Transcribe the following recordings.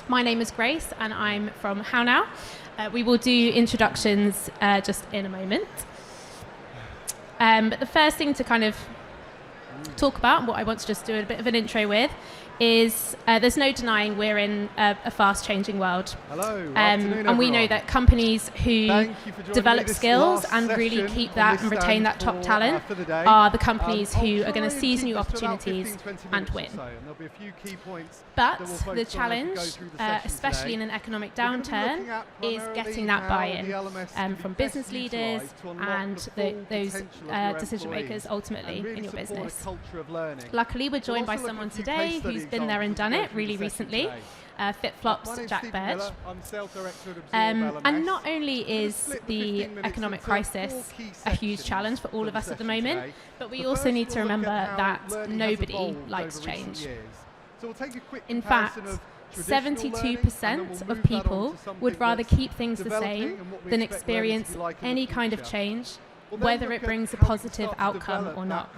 My name is Grace, and I'm from HowNow. We will do introductions just in a moment. But the first thing to kind of talk about, what I want to just do a bit of an intro with, is there's no denying we're in a fast-changing world. Hello, and we know that companies who develop skills and really keep that and retain that top talent are the companies who are going to seize new opportunities and win. But the challenge, especially in an economic downturn, is getting that buy-in from business leaders and those decision makers ultimately in your business. Luckily, we're joined by someone today who's been there and done it really recently, FitFlop's Jack Burge. And not only is the economic crisis a huge challenge for all of us at the moment, but we also need to remember that nobody likes change. In fact, 72% of people would rather keep things the same than experience any kind of change, whether it brings a positive outcome or not.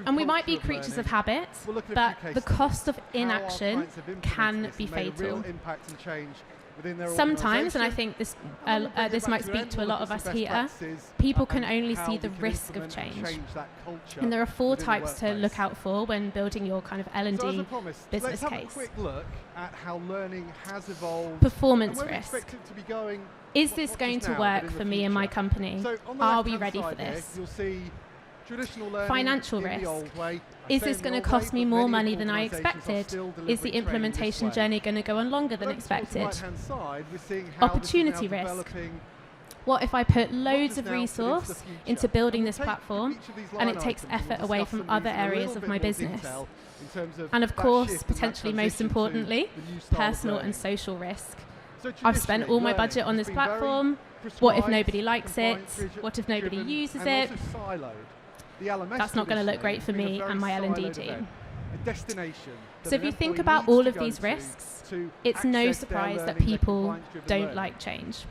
And we might be creatures of habit, but the cost of inaction can be fatal. Sometimes, and I think this might speak to a lot of us here, people can only see the risk of change. And there are 4 types to look out for when building your kind of L&D business case. Performance risk. Is this going to work for me and my company? Are we ready for this? Financial risk. Is this going to cost me more money than I expected? Is the implementation journey going to go on longer than expected? Opportunity risk. What if I put loads of resource into building this platform and it takes effort away from other areas of my business? And of course, potentially most importantly, personal and social risk. I've spent all my budget on this platform. What if nobody likes it? What if nobody uses it? That's not going to look great for me and my L&D team. So if you think about all of these risks, it's no surprise that people don't like change.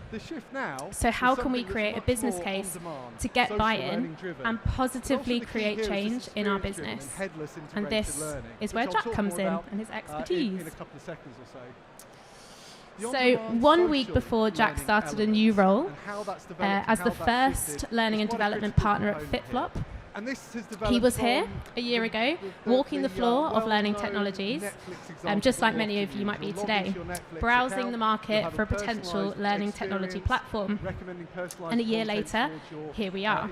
So how can we create a business case to get buy-in and positively create change in our business? And this is where Jack comes in and his expertise. So 1 week before Jack started a new role as the first learning and development partner at FitFlop, he was here a year ago, walking the floor of learning technologies, just like many of you might be today, browsing the market for a potential learning technology platform. And a year later, here we are.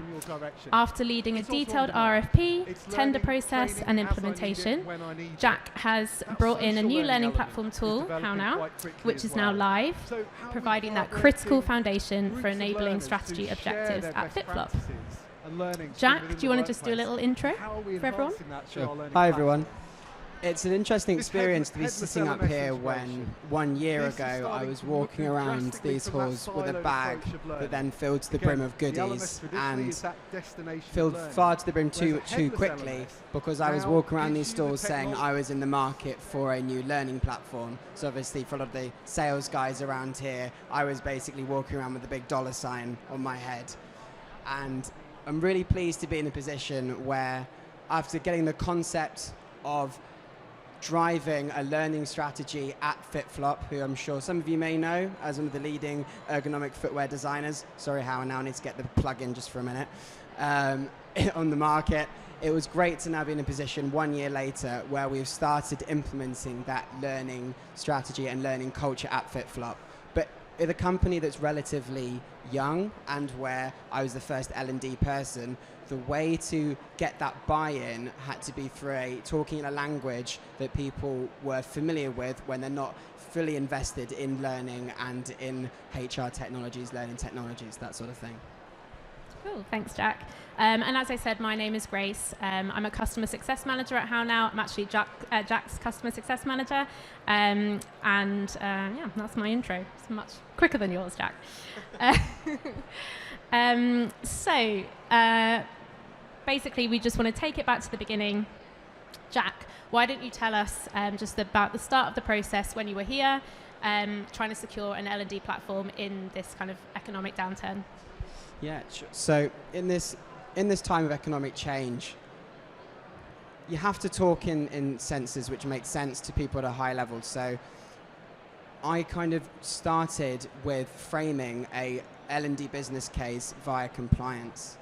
After leading a detailed RFP, tender process and implementation, Jack has brought in a new learning platform tool, HowNow, which is now live, providing that critical foundation for enabling strategy objectives at FitFlop. Jack, do you want to just do a little intro for everyone? Sure. Hi everyone. It's an interesting experience to be sitting up here when 1 year ago I was walking around these halls with a bag that then filled to the brim of goodies and filled far to the brim too quickly because I was walking around these stores saying I was in the market for a new learning platform. So obviously for a lot of the sales guys around here, I was basically walking around with a big dollar sign on my head. And I'm really pleased to be in a position where, after getting the concept of driving a learning strategy at FitFlop, who I'm sure some of you may know as one of the leading ergonomic footwear designers, sorry how I now need to get the plug in just for a minute, on the market, it was great to now be in a position 1 year later where we've started implementing that learning strategy and learning culture at FitFlop. But with a company that's relatively young and where I was the first L&D person, the way to get that buy-in had to be through talking in a language that people were familiar with when they're not fully invested in learning and in HR technologies, learning technologies, that sort of thing. Cool, thanks Jack. And as I said, my name is Grace. I'm a customer success manager at HowNow. I'm actually Jack's customer success manager. Yeah, that's my intro. It's much quicker than yours, Jack. Basically, we just want to take it back to the beginning. Jack, why don't you tell us just about the start of the process when you were here, trying to secure an L&D platform in this kind of economic downturn? Yeah, sure. So in this time of economic change, you have to talk in senses which make sense to people at a high level. So I kind of started with framing a L&D business case via compliance.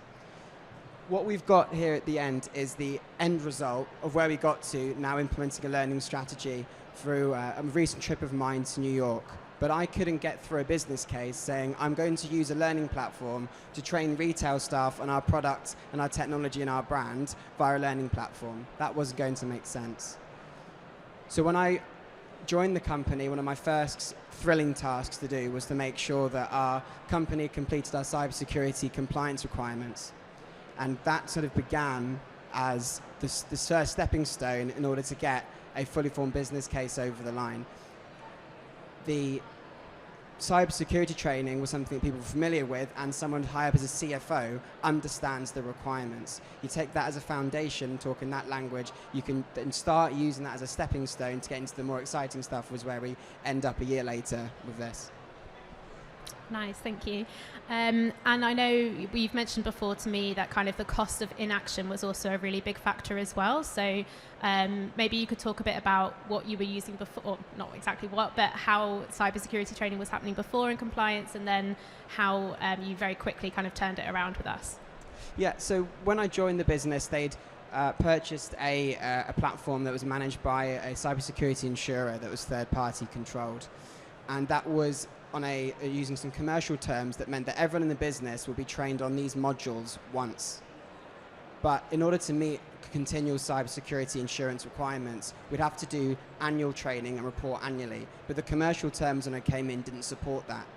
What we've got here at the end is the end result of where we got to now implementing a learning strategy through a recent trip of mine to New York. But I couldn't get through a business case saying I'm going to use a learning platform to train retail staff on our product and our technology and our brand via a learning platform. That wasn't going to make sense. So when I joined the company, one of my first thrilling tasks to do was to make sure that our company completed our cybersecurity compliance requirements. And that sort of began as the first stepping stone in order to get a fully formed business case over the line. The cybersecurity training was something that people were familiar with, and someone high up as a CFO understands the requirements. You take that as a foundation, talk in that language, you can then start using that as a stepping stone to get into the more exciting stuff, was where we end up a year later with this. Nice, thank you. And I know you've mentioned before to me that kind of the cost of inaction was also a really big factor as well. So maybe you could talk a bit about what you were using before, or not exactly what, but how cybersecurity training was happening before in compliance, and then how you very quickly kind of turned it around with us. Yeah, so when I joined the business, they'd purchased a platform that was managed by a cybersecurity insurer that was third-party controlled. And that was on using some commercial terms that meant that everyone in the business would be trained on these modules once. But in order to meet continual cybersecurity insurance requirements, we'd have to do annual training and report annually. But the commercial terms when I came in didn't support that.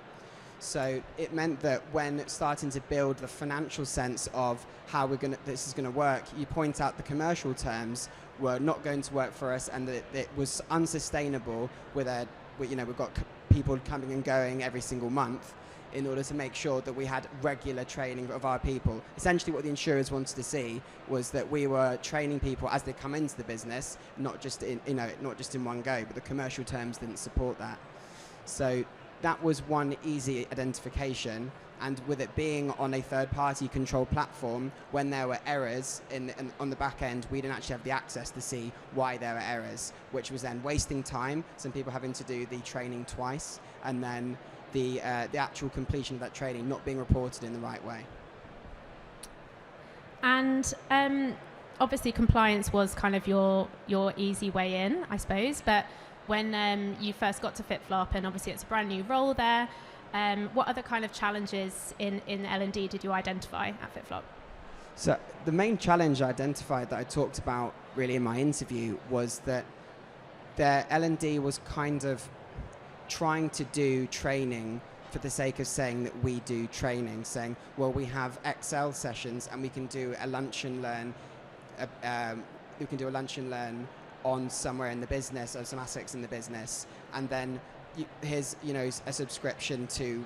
So it meant that when starting to build the financial sense of how this is going to work, you point out the commercial terms were not going to work for us, and that it was unsustainable we've got people coming and going every single month, in order to make sure that we had regular training of our people. Essentially what the insurers wanted to see was that we were training people as they come into the business, not just in one go, but the commercial terms didn't support that. So that was one easy identification. And with it being on a third-party control platform, when there were errors on the back end, we didn't actually have the access to see why there were errors, which was then wasting time, some people having to do the training twice, and then the actual completion of that training not being reported in the right way. And obviously compliance was kind of your easy way in, I suppose, but when you first got to FitFlop, and obviously it's a brand new role there, what other kind of challenges in L&D did you identify at FitFlop? So the main challenge I identified that I talked about really in my interview was that their L&D was kind of trying to do training for the sake of saying that we do training, saying, well, we have Excel sessions and we can do a lunch and learn. On somewhere in the business, or some assets in the business, and then here's a subscription to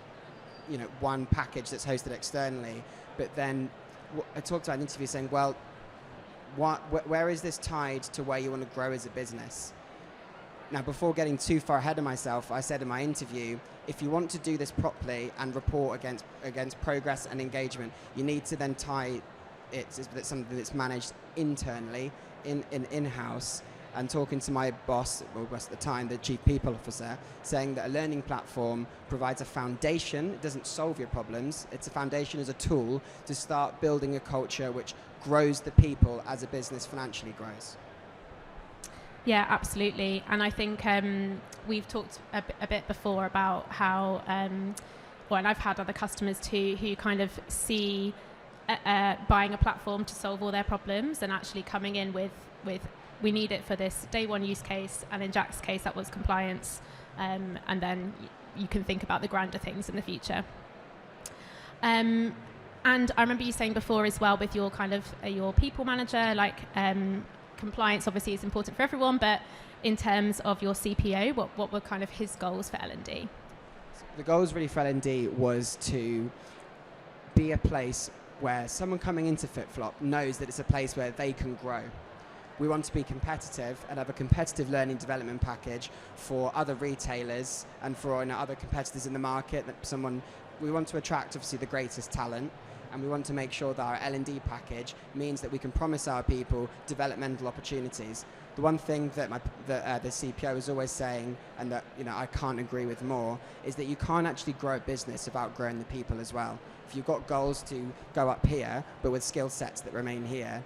one package that's hosted externally. But then I talked about an interview saying, well, where is this tied to where you want to grow as a business? Now, before getting too far ahead of myself, I said in my interview, if you want to do this properly and report against progress and engagement, you need to then tie it to something that's managed internally, in-house. And talking to my boss at the time, the chief people officer, saying that a learning platform provides a foundation. It doesn't solve your problems. It's a foundation as a tool to start building a culture which grows the people as a business financially grows. Yeah, absolutely. And I think we've talked a bit before about how, and I've had other customers too who kind of see buying a platform to solve all their problems, and actually coming in with we need it for this day one use case, and in Jack's case that was compliance, and then you can think about the grander things in the future. And I remember you saying before as well with your kind of your people manager, like compliance obviously is important for everyone, but in terms of your CPO, what were kind of his goals for L&D? The goals really for L&D was to be a place where someone coming into FitFlop knows that it's a place where they can grow. We want to be competitive and have a competitive learning development package for other retailers and for other competitors in the market. We want to attract, obviously, the greatest talent, and we want to make sure that our L&D package means that we can promise our people developmental opportunities. The one thing that the CPO is always saying, and that I can't agree with more, is that you can't actually grow a business without growing the people as well. If you've got goals to go up here, but with skill sets that remain here,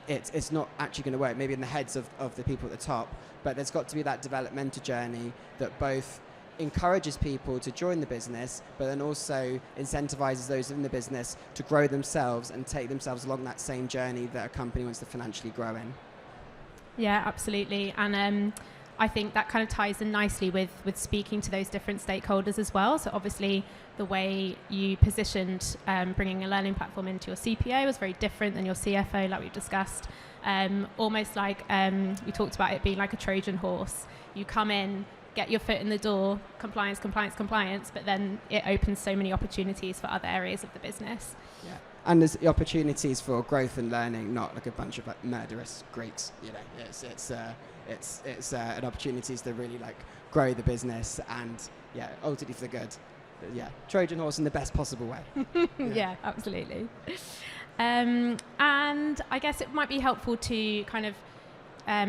it's not actually going to work, maybe in the heads of the people at the top, but there's got to be that developmental journey that both encourages people to join the business, but then also incentivizes those in the business to grow themselves and take themselves along that same journey that a company wants to financially grow in. Yeah, absolutely. And I think that kind of ties in nicely with speaking to those different stakeholders as well. So obviously the way you positioned bringing a learning platform into your CPO was very different than your CFO, like we've discussed. Almost like we talked about it being like a Trojan horse. You come in, get your foot in the door, compliance, but then it opens so many opportunities for other areas of the business. Yeah. And there's opportunities for growth and learning, not like a bunch of like murderous Greeks. It's an opportunities to really like grow the business and ultimately for the good. Trojan horse in the best possible way. Yeah, absolutely. And I guess it might be helpful to kind of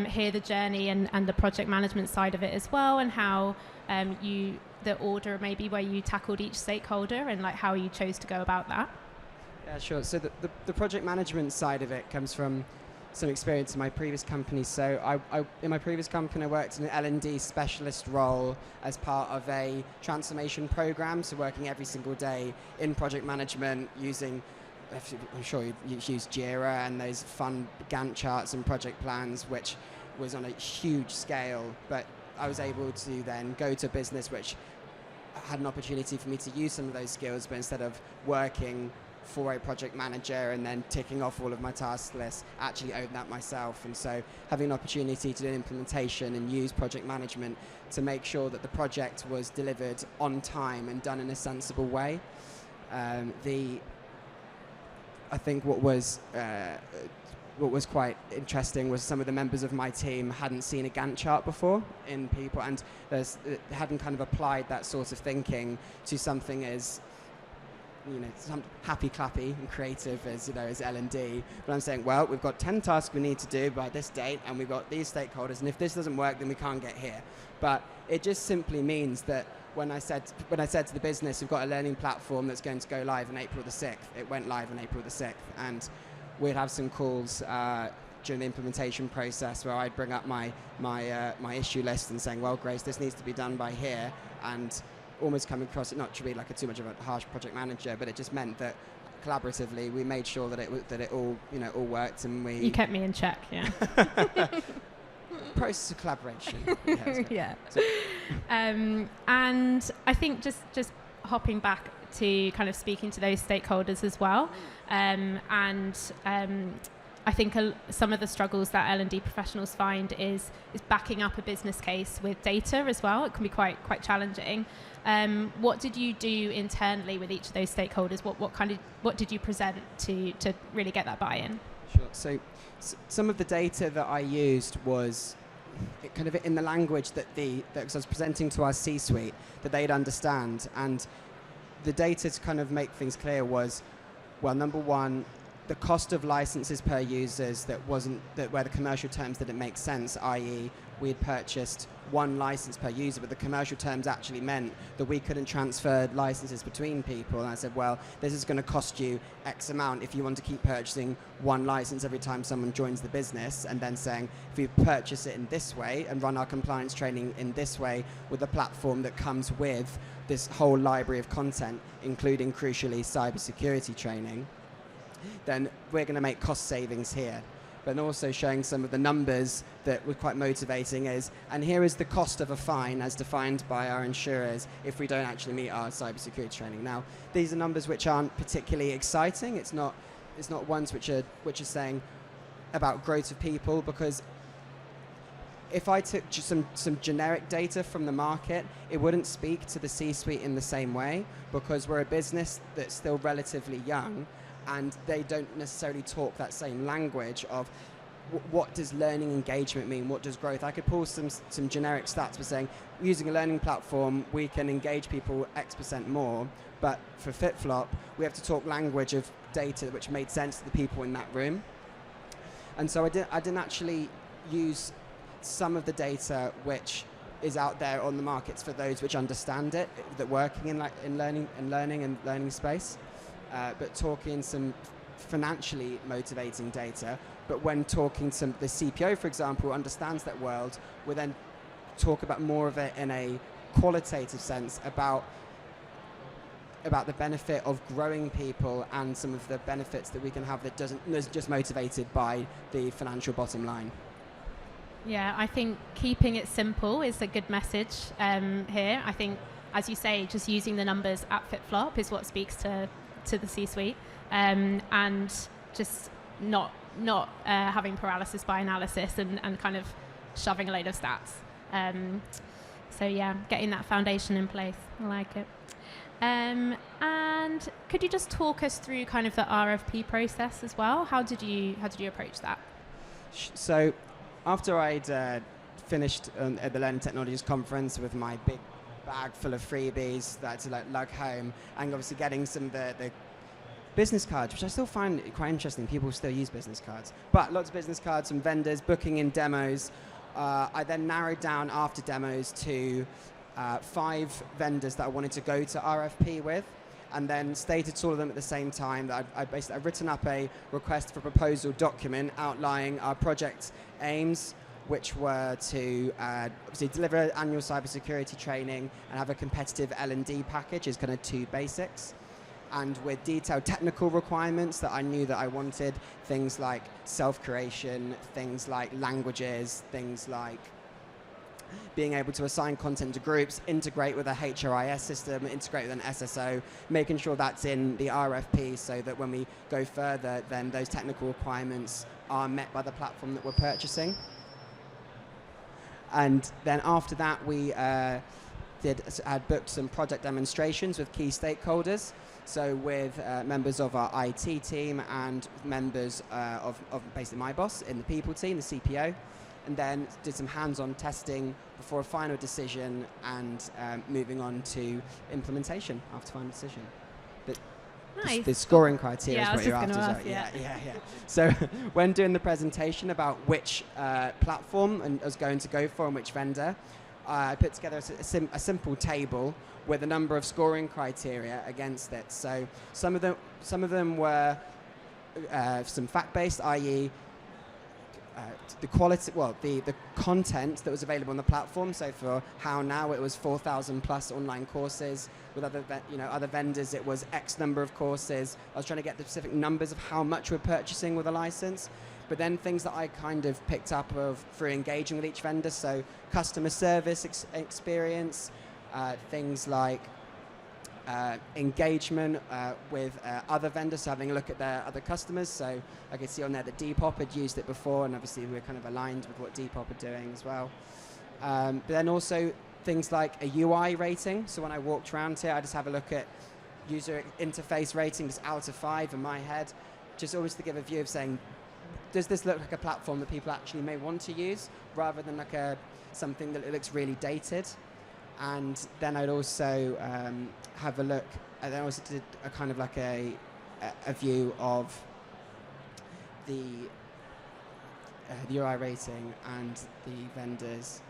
hear the journey and the project management side of it as well, and how the order maybe where you tackled each stakeholder and like how you chose to go about that. Yeah, sure. So the project management side of it comes from some experience in my previous company. So I in my previous company, I worked in an L&D specialist role as part of a transformation program. So working every single day in project management using, I'm sure you've used Jira and those fun Gantt charts and project plans, which was on a huge scale. But I was able to then go to a business which had an opportunity for me to use some of those skills, but instead of working for a project manager and then ticking off all of my task lists, actually own that myself. And so having an opportunity to do an implementation and use project management to make sure that the project was delivered on time and done in a sensible way. I think what was quite interesting was some of the members of my team hadn't seen a Gantt chart before in people, and hadn't kind of applied that sort of thinking to something as some happy clappy and creative as L&D. But I'm saying, well, we've got 10 tasks we need to do by this date, and we've got these stakeholders, and if this doesn't work, then we can't get here. But it just simply means that when I said to the business, we've got a learning platform that's going to go live on April the 6th, it went live on April the 6th, and we'd have some calls during the implementation process where I'd bring up my issue list and saying, well, Grace, this needs to be done by here, and almost coming across it not to be like too much of a harsh project manager, but it just meant that collaboratively we made sure that it all worked, and you kept me in check. Yeah. Process of collaboration. Yeah. And I think just hopping back to kind of speaking to those stakeholders as well, and I think some of the struggles that L&D professionals find is backing up a business case with data as well. It can be quite challenging. What did you do internally with each of those stakeholders? What did you present to really get that buy-in? Sure. So some of the data that I used was kind of in the language that I was presenting to our C-suite that they'd understand, and the data to kind of make things clear was, well, number one, the cost of licenses per users where the commercial terms didn't make sense, i.e. we had purchased one license per user, but the commercial terms actually meant that we couldn't transfer licenses between people. And I said, well, this is going to cost you X amount if you want to keep purchasing one license every time someone joins the business, and then saying, if we purchase it in this way and run our compliance training in this way with a platform that comes with this whole library of content, including, crucially, cybersecurity training, then we're going to make cost savings here. But also showing some of the numbers that were quite motivating and here is the cost of a fine as defined by our insurers if we don't actually meet our cybersecurity training. Now, these are numbers which aren't particularly exciting. It's not ones which are saying about growth of people, because if I took some generic data from the market, it wouldn't speak to the C-suite in the same way, because we're a business that's still relatively young, and they don't necessarily talk that same language of what does learning engagement mean? What does growth? I could pull some generic stats for saying, using a learning platform, we can engage people X% more. But for FitFlop, we have to talk language of data which made sense to the people in that room. And so I didn't actually use some of the data which is out there on the markets for those which understand it, that working in learning space, but talking some financially motivating data. But when talking to the CPO, for example, who understands that world, we'll then talk about more of it in a qualitative sense about the benefit of growing people and some of the benefits that we can have that isn't just motivated by the financial bottom line. Yeah, I think keeping it simple is a good message here. I think, as you say, just using the numbers at FitFlop is what speaks to the C-suite, and just not having paralysis by analysis and kind of shoving a load of stats. So yeah, getting that foundation in place. I like it. And could you just talk us through kind of the RFP process as well? How did you approach that? So after I'd finished at the Learning Technologies conference with my big bag full of freebies that I had to lug home, and obviously getting some of the business cards, which I still find quite interesting. People still use business cards, but lots of business cards from vendors booking in demos. I then narrowed down after demos to 5 vendors that I wanted to go to RFP with, and then stated to all of them at the same time that I've written up a request for proposal document outlining our project aims, which were to obviously deliver annual cybersecurity training and have a competitive L&D package as kind of 2 basics, and with detailed technical requirements that I knew that I wanted, things like self-creation, things like languages, things like being able to assign content to groups, integrate with a HRIS system, integrate with an SSO, making sure that's in the RFP so that when we go further, then those technical requirements are met by the platform that we're purchasing. And then after that, we had booked some project demonstrations with key stakeholders. So with members of our IT team and members of basically my boss in the people team, the CPO, and then did some hands-on testing before a final decision and moving on to implementation after final decision. Nice. The scoring criteria yeah, is what you're after. Ask, yeah. So when doing the presentation about which platform I was going to go for and which vendor, I put together a simple table with a number of scoring criteria against it. So some of them were some fact-based, i.e. The quality, the content that was available on the platform. So for HowNow, it was 4,000 plus online courses. With other vendors, it was X number of courses. I was trying to get the specific numbers of how much we're purchasing with a license. But then things that I kind of picked up through engaging with each vendor. So customer service experience, things like engagement with other vendors, so having a look at their other customers. So I could see on there that Depop had used it before, and obviously we're kind of aligned with what Depop are doing as well. But then also things like a UI rating. So when I walked around here, I just have a look at user interface rating, just out of 5 in my head, just always to give a view of saying, does this look like a platform that people actually may want to use, rather than like something that looks really dated. And then I'd also have a look, and then I also did a kind of like a view of the UI rating and the vendors.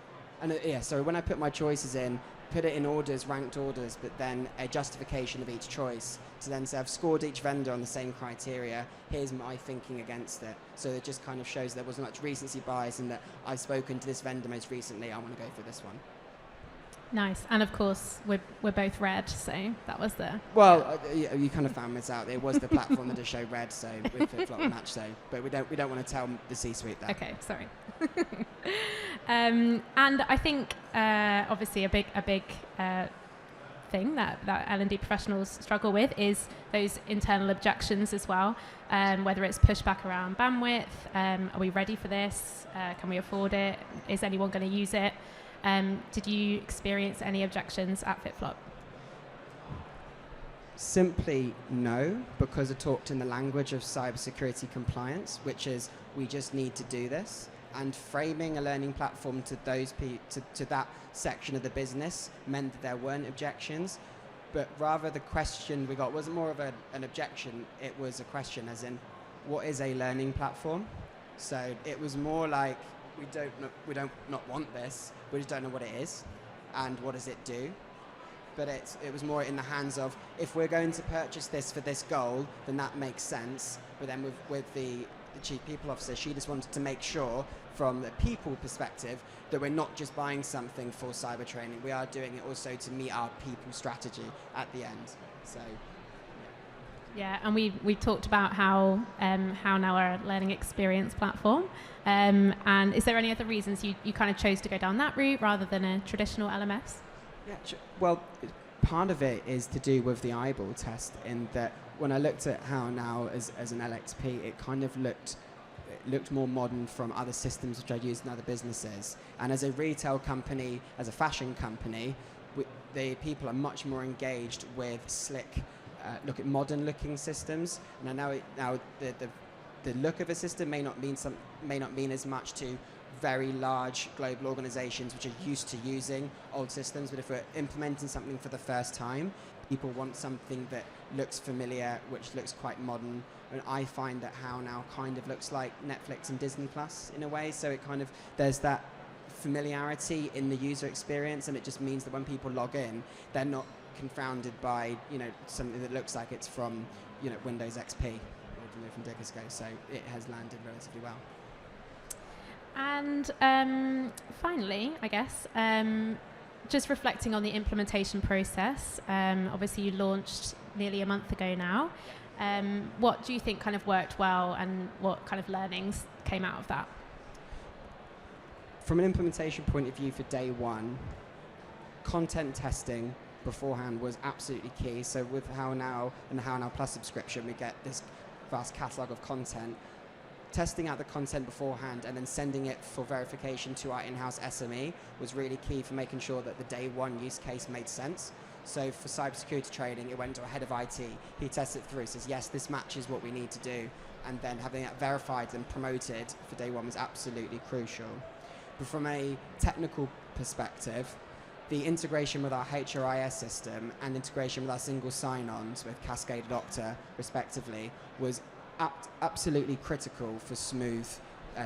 And so when I put my choices in, put it in orders, ranked orders, but then a justification of each choice to then say I've scored each vendor on the same criteria, here's my thinking against it. So it just kind of shows there wasn't much recency bias and that I've spoken to this vendor most recently, I want to go for this one. Nice. And of course, we're both red, so that was the... Well, you kind of found this out. It was the platform that just showed red, so with FitFlop match, so, but we don't want to tell the C-suite that. Okay, sorry. And I think obviously a big thing that L&D professionals struggle with is those internal objections as well, whether it's pushback around bandwidth, are we ready for this, can we afford it, is anyone going to use it? Did you experience any objections at FitFlop? Simply no, because I talked in the language of cybersecurity compliance, which is we just need to do this. And framing a learning platform to those to that section of the business meant that there weren't objections, but rather the question we got wasn't more of an objection, it was a question as in, what is a learning platform? So it was more like, we don't not want this, we just don't know what it is, and what does it do? But it was more in the hands of, if we're going to purchase this for this goal, then that makes sense. But then with the chief people officer, she just wanted to make sure from the people perspective that we're not just buying something for cyber training, we are doing it also to meet our people strategy at the end. So yeah, and we talked about how now our learning experience platform, and is there any other reasons you kind of chose to go down that route rather than a traditional LMS? Yeah, well, part of it is to do with the eyeball test, in that when I looked at HowNow as an LXP, it kind of looked more modern from other systems which I'd used in other businesses. And as a retail company, as a fashion company, the people are much more engaged with slick, look at modern looking systems. And now the look of a system may not mean as much to very large global organizations which are used to using old systems, but if we're implementing something for the first time, people want something that looks familiar, which looks quite modern. And I find that HowNow kind of looks like Netflix and Disney Plus in a way, so it kind of, there's that familiarity in the user experience, and it just means that when people log in, they're not confounded by, something that looks like it's from, Windows XP or from decades ago. So it has landed relatively well. And finally, I guess, just reflecting on the implementation process, obviously you launched nearly a month ago now. What do you think kind of worked well, and what kind of learnings came out of that? From an implementation point of view for day one, content testing beforehand was absolutely key. So with HowNow and the HowNow Plus subscription, we get this vast catalogue of content. Testing out the content beforehand and then sending it for verification to our in-house SME was really key for making sure that the day one use case made sense. So for cybersecurity training, it went to a head of IT. He tested it through, says, yes, this matches what we need to do. And then having that verified and promoted for day one was absolutely crucial. But from a technical perspective, the integration with our HRIS system and integration with our single sign-ons with Cascade and Okta, respectively, was absolutely critical for smooth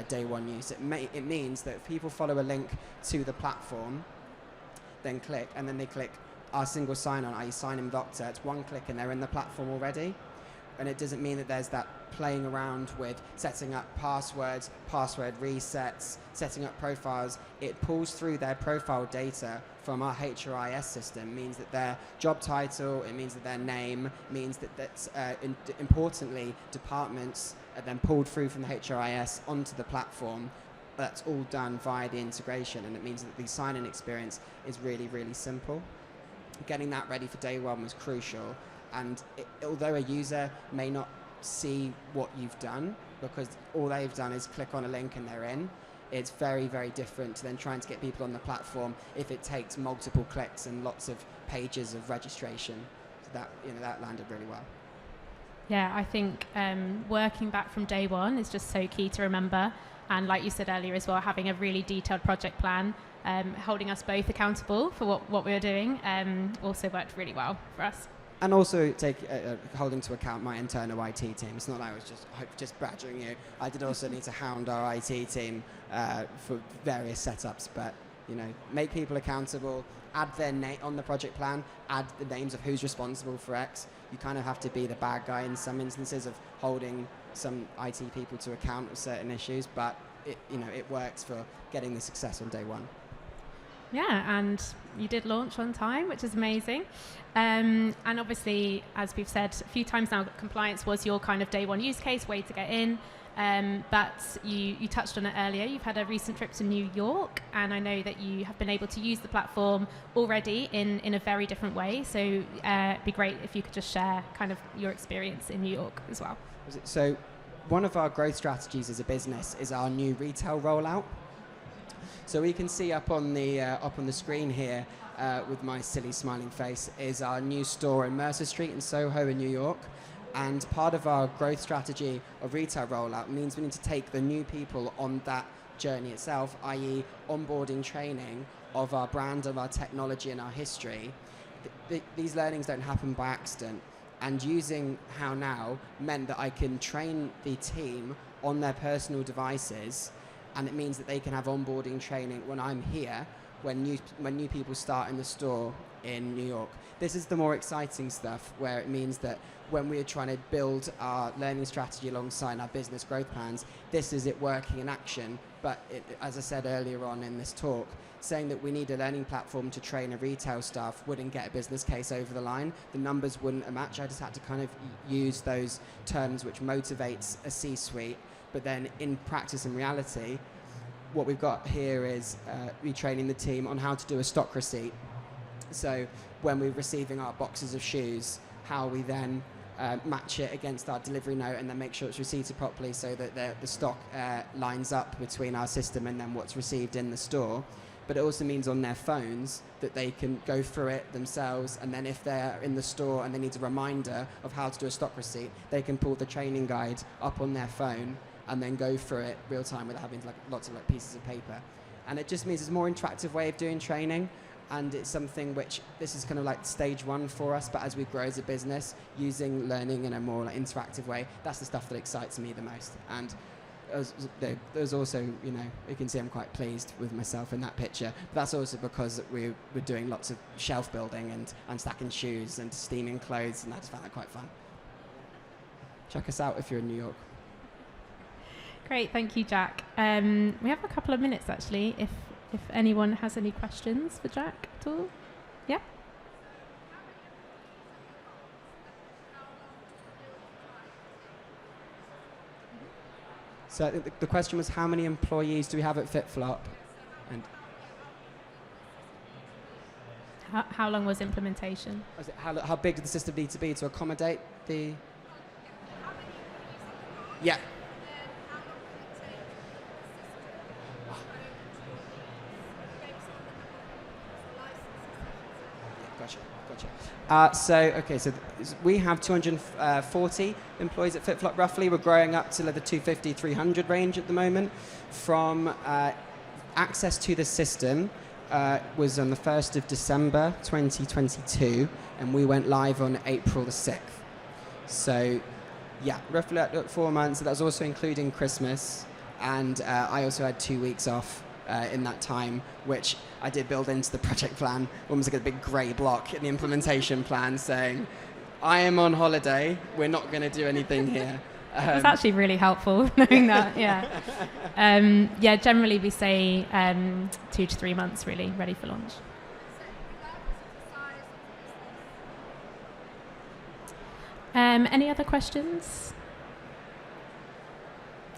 day one use. It means that if people follow a link to the platform, then click, and then they click our single sign-on, i.e. sign in with Okta, it's one click and they're in the platform already. And it doesn't mean that there's that playing around with setting up passwords, password resets, setting up profiles. It pulls through their profile data from our HRIS system, means that their job title, it means that their name, means that importantly, departments are then pulled through from the HRIS onto the platform. That's all done via the integration, and it means that the sign-in experience is really, really simple. Getting that ready for day one was crucial. And although a user may not see what you've done, because all they've done is click on a link and they're in, it's very, very different to then trying to get people on the platform if it takes multiple clicks and lots of pages of registration. So that landed really well. Yeah, I think working back from day one is just so key to remember. And like you said earlier as well, having a really detailed project plan, holding us both accountable for what we were doing, also worked really well for us. And also holding to account my internal IT team. It's not like I was just badgering you. I did also need to hound our IT team for various setups, but make people accountable, add their name on the project plan, add the names of who's responsible for X. You kind of have to be the bad guy in some instances of holding some IT people to account for certain issues, but it works for getting the success on day one. Yeah, and you did launch on time, which is amazing. And obviously, as we've said a few times now, compliance was your kind of day one use case, way to get in. But you touched on it earlier. You've had a recent trip to New York, and I know that you have been able to use the platform already in a very different way. So it'd be great if you could just share kind of your experience in New York as well. So one of our growth strategies as a business is our new retail rollout. So we can see up on the screen here with my silly smiling face, is our new store in Mercer Street in Soho in New York. And part of our growth strategy of retail rollout means we need to take the new people on that journey itself, i.e. onboarding training of our brand, of our technology and our history. These learnings don't happen by accident. And using HowNow meant that I can train the team on their personal devices, and it means that they can have onboarding training when I'm here, when new people start in the store in New York. This is the more exciting stuff, where it means that when we're trying to build our learning strategy alongside our business growth plans, this is it working in action. But as I said earlier on in this talk, saying that we need a learning platform to train a retail staff wouldn't get a business case over the line. The numbers wouldn't match. I just had to kind of use those terms which motivates a C-suite. But then in practice and reality, what we've got here is retraining the team on how to do a stock receipt. So when we're receiving our boxes of shoes, how we then match it against our delivery note and then make sure it's receipted properly so that the stock lines up between our system and then what's received in the store. But it also means on their phones that they can go through it themselves, and then if they're in the store and they need a reminder of how to do a stock receipt, they can pull the training guide up on their phone and then go through it real time without having lots of pieces of paper. And it just means it's a more interactive way of doing training, and it's something which, this is kind of like stage one for us, but as we grow as a business, using learning in a more interactive way, that's the stuff that excites me the most. And there's also, you can see I'm quite pleased with myself in that picture, but that's also because we're doing lots of shelf building and stacking shoes and steaming clothes, and I just found that quite fun. Check us out if you're in New York. Great, thank you, Jack. We have a couple of minutes actually, if anyone has any questions for Jack at all. Yeah? So the question was, how many employees do we have at FitFlop? And how long was implementation? How big did the system need to be to accommodate the... Yeah. Gotcha. So we have 240 employees at FitFlop roughly. We're growing up to the 250, 300 range at the moment. From access to the system was on the 1st of December 2022, and we went live on April the 6th. So yeah, roughly 4 months. So that was also including Christmas, and I also had 2 weeks off in that time, which I did build into the project plan, almost like a big grey block in the implementation plan saying, I am on holiday, we're not going to do anything here. It's actually really helpful knowing that, yeah. Generally we say 2 to 3 months really, ready for launch. Any other questions?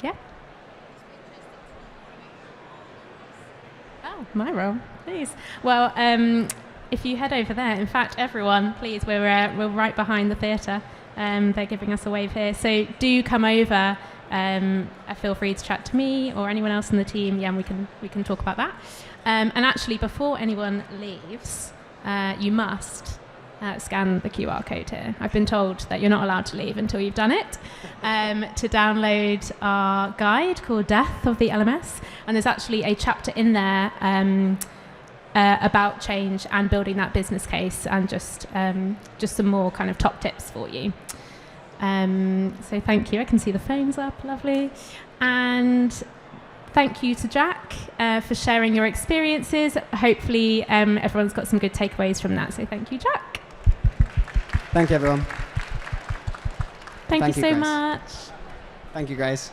Yeah? Oh, my role, please. Well, if you head over there, in fact, everyone, please, we're right behind the theatre. They're giving us a wave here. So do come over. Feel free to chat to me or anyone else in the team. Yeah, and we can talk about that. And actually, before anyone leaves, you must scan the QR code here. I've been told that you're not allowed to leave until you've done it. To download our guide called Death of the LMS, and there's actually a chapter in there about change and building that business case, and just some more kind of top tips for you. So thank you. I can see the phones up, lovely, and thank you to Jack for sharing your experiences. Hopefully everyone's got some good takeaways from that. So thank you, Jack. Thank you, everyone. Thank you so guys. much. Thank you, guys.